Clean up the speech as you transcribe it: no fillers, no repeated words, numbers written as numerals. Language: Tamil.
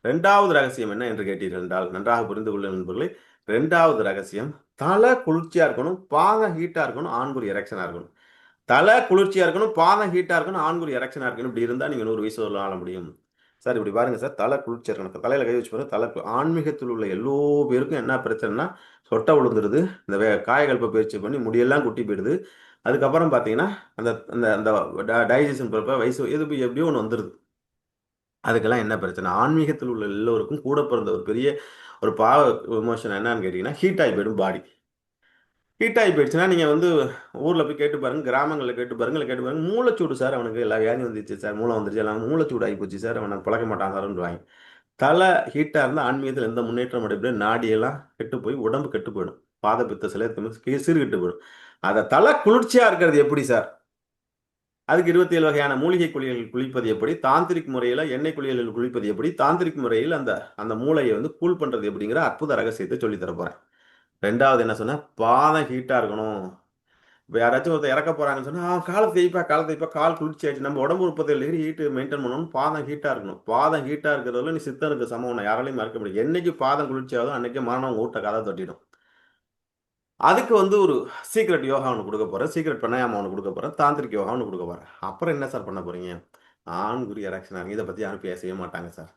2வது ரகசியம் என்ன என்று கேட்டீர்கள் என்றால், நன்றாக புரிந்து கொள்ளுங்கள் நண்பர்களே. 2வது ரகசியம், தலை குளிர்ச்சியா இருக்கணும், பாதம் ஹீட்டா இருக்கணும், ஆண்குறி எரெக்ஷனா இருக்கணும். தலை குளிர்ச்சியா இருக்கணும், பாதம் ஹீட்டா இருக்கணும், ஆண்குறி எரெக்ஷனா இருக்கணும். இப்படி இருந்தா நீங்க 100 வயசு வரலும் வாழ முடியும். சார் இப்படி பாருங்க சார், தலை குளிர்ச்சியா இருக்கணும். தலையில கை வச்சு பாருங்க. ஆன்மீகத்தில் உள்ள எல்லோ பேருக்கும் என்ன பிரச்சனைன்னா, சொட்டை விழுந்துருது. இந்த காயகல்ப பயிற்சி பண்ணி முடியெல்லாம் கொட்டி போயிடுது. அதுக்கப்புறம் பார்த்தீங்கன்னா, அந்த அந்த அந்த டைஜெஸ்ஷன் வயசு எது எப்படியோ ஒண்ணு வந்துருது. அதுக்கெல்லாம் என்ன பிரச்சனை? ஆன்மீகத்தில் உள்ள எல்லோருக்கும் கூட பிறந்த ஒரு பெரிய ஒரு பாவ விமோசனம் என்னன்னு கேட்டீங்கன்னா, ஹீட் ஆகி போயிடும் பாடி. ஹீட் ஆகி போயிடுச்சுன்னா, நீங்க வந்து ஊர்ல போய் கேட்டு பாருங்க, கிராமங்கள்ல கேட்டு பாருங்க, இல்ல கேட்டு பாருங்க. மூளைச்சூடு சார் அவனுக்கு எல்லா வியாதியும் வந்துருச்சு சார், மூளை வந்துருச்சு, எல்லாம் மூளைச்சூடு ஆகி போச்சு சார், அவன பொழக்க மாட்டான் சார்ன்றுவாங்க. தலை ஹீட்டா இருந்தா ஆன்மீகத்துல எந்த முன்னேற்றம் அடையப்பட நாடியெல்லாம் கெட்டு போய் உடம்பு கெட்டு போயிடும். பாத பித்த சீர்கெட்டு போயிடும். அத தலை குளிர்ச்சியா இருக்கிறது எப்படி சார்? அதுக்கு 27 வகையான மூலிகை குளியல் குளிப்பது எப்படி? தாந்திரிக் முறையில எண்ணெய் குளியலில் குளிப்பது எப்படி? தாந்திரிக் முறையில் அந்த அந்த மூளைய வந்து கூல் பண்றது எப்படிங்கிற அற்புத ரகசியத்த சொல்லி தரப் போறேன். 2வது என்ன சொன்னேன்? பாதம் ஹீட்டா இருக்கணும். இப்ப யாராச்சும் ஒருத்தர் இறக்க போறாங்கன்னு சொன்னா, கால தேய்ப்பா, கால தேய்ப்பா, கால் குளிர்ச்சி ஆயிடுச்சு. நம்ம உடம்பு 37 டிகிரி ஹீட் மெயின்டெயின் பண்ணணும். பாதம் ஹீட்டா இருக்கணும். பாதம் ஹீட்டா இருக்கிறதுல நீ சித்தனுக்கு சமம். உன்னை யாராலயும் மறுக்க முடியாது. என்னைக்கு பாதம் குளிர்ச்சி ஆகுதோ, அன்னைக்கே மரணம் உங்க வீட்ட கதவ தட்டிடும். அதுக்கு வந்து ஒரு சீக்ரெட் யோகா ஒண்ணு குடுக்க போறேன். சீக்ரெட் பிராணாயாமம் ஒண்ணு குடுக்க போறேன். தாந்திரிக் யோகா ஒண்ணு குடுக்க போறேன். அப்புறம் என்ன சார் பண்ண போறீங்க? ஆண் குறி எரெக்ஷன் இத பத்தி யாரும் பேசவே மாட்டாங்க சார்.